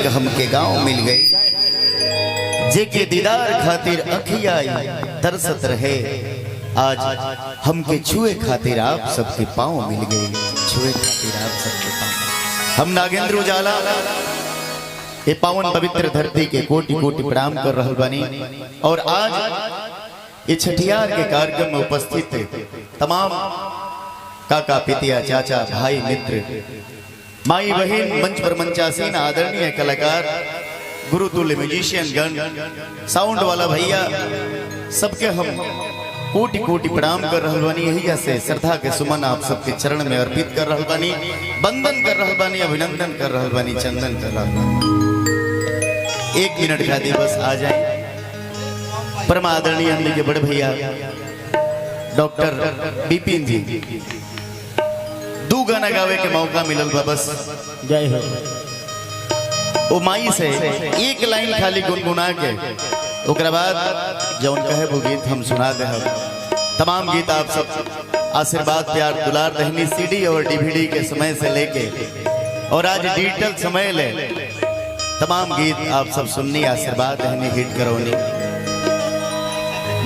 एक हमके गांव मिल गई, जेके दीदार खातिर अखियाई तरसत रहे। आज हमके छुए खातिर आप सबके पाँव मिल गए, छुए खातिर आप सबके पाँव। हम नागेंद्र उजाला ये पावन पवित्र धरती के कोटि कोटि प्रणाम कर रहल बानी। और आज ये छठियार के कार्यक्रम में उपस्थित तमाम काका पितिया चाचा भाई मित्र माई बहन मंच पर मंचासीन आदरणीय कलाकार गुरुतुल्य म्यूजिशियन गण साउंड वाला भैया सबके हम कोटि कोटि प्रणाम कर रहल बानी। यही से श्रद्धा के सुमन आप सबके चरण में अर्पित कर रहल बानी, वंदन कर रहल बानी, अभिनंदन कर रहल बानी, चंदन कर रहल बानी। एक मिनट का दिवस आ जाए। परम आदरणीय हमने के बड़े भैया डॉक्टर बिपिन जी दू गाना गावे के मौका मिलल बा, बस जय हो। ओ माई से एक लाइन खाली गुनगुना के ओकरा बाद जौन कहे वो गीत हम सुना दे। तमाम गीत आप सब आशीर्वाद प्यार दुलार दहनी सीडी और डीवीडी के समय से लेके और आज डिजिटल समय ले तमाम गीत आप सब सुननी, आशीर्वाद दहनी हिट करौनी।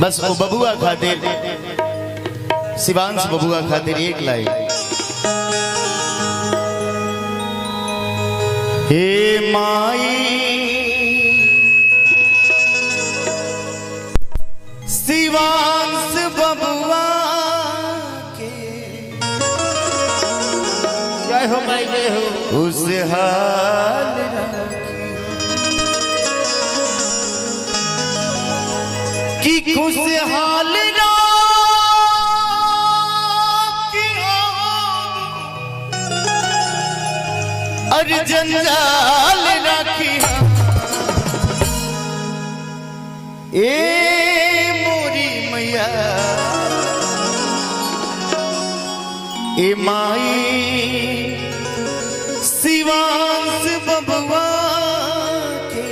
बस वो बबुआ खातिर शिवांश बबुआ खातिर एक लाइन। हे माई शिवांश बबुआ के जय हो भाई जय हो। उस हाल की खुशहाल और जंजाल राखी ए मोरी मैया ए माई शिवांश बबुआ के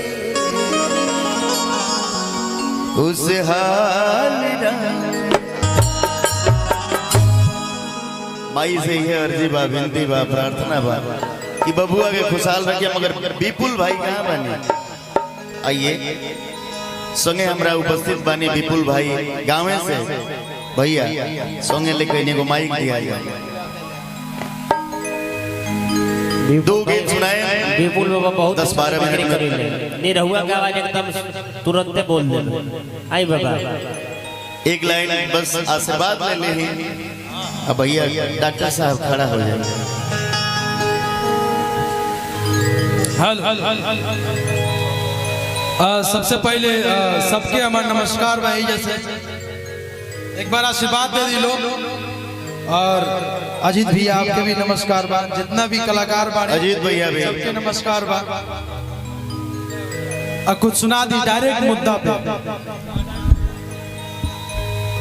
उस हाल माई से ही अर्जी बा, विनती बा, प्रार्थना बा कि बबुआ के खुशहाल रखिए। मगर विपुल भाई कहाँ बानी? आइए संगे हमरा उपस्थित बानी विपुल भाई गाँव से भैया संगे लेके इन्हें माइक दिया जाए। दो गीत सुनाए विपुल बाबा बहुत 10-12 मिनट में निरहुआ का आवाज एकदम तुरंत बोल दे। आई बाबा एक लाइन बस आशीर्वाद ले ले। अब भैया डॉक्टर साहब खड़ा हो जाए। सबसे पहले सबके हमारा नमस्कार भाई। जैसे एक बार आशीर्वाद दे दी लोग। और अजीत भैया आपके भी नमस्कार बा, जितना भी कलाकार बा अजीत भैया भी सबके नमस्कार बा। कुछ सुना दी डायरेक्ट मुद्दा पे।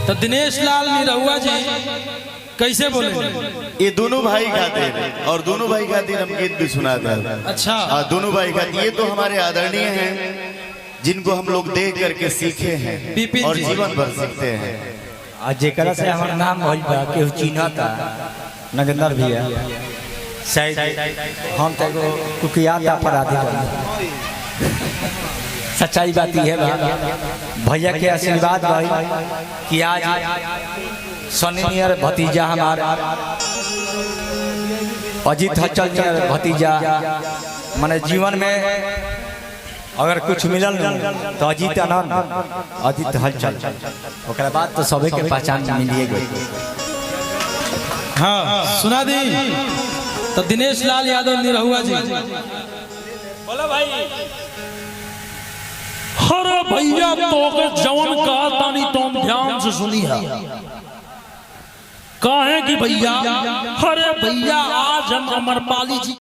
तो दिनेश लाल निरहुआ जी कैसे बोले? ये दोनों भाई खातिर और दोनों भाई खातिर हम गीत भी सुनाते हैं। अच्छा दोनों भाई खातिर ये तो हमारे आदरणीय हैं जिनको हम लोग देख करके सीखे हैं और जीवन भर सीखते हैं। आज जेकरा से हमारा नाम भइल बा केहू चिन्हता नगेंद्र भैया शायद हम तो कुकियात अपराधी बनी। सच्चाई बात ये है भैया के आशीर्वाद भाई कि आज सनी नियर भतीजा हमारा अजीत हलचल नियर भतीजा माने जीवन में अगर कुछ मिलल तो अजीत आनंद अजीत हलचल ओकरा बाद तो सबे के पहचान मिलिए गई। हाँ सुना दी। तो दिनेश लाल यादव निरहुआ जी बोला भाई। अरे भैया तो जवन कहा तानी तुम ध्यान से सुनी है। कहे कि भैया अरे भैया आज हम अमरपाली जी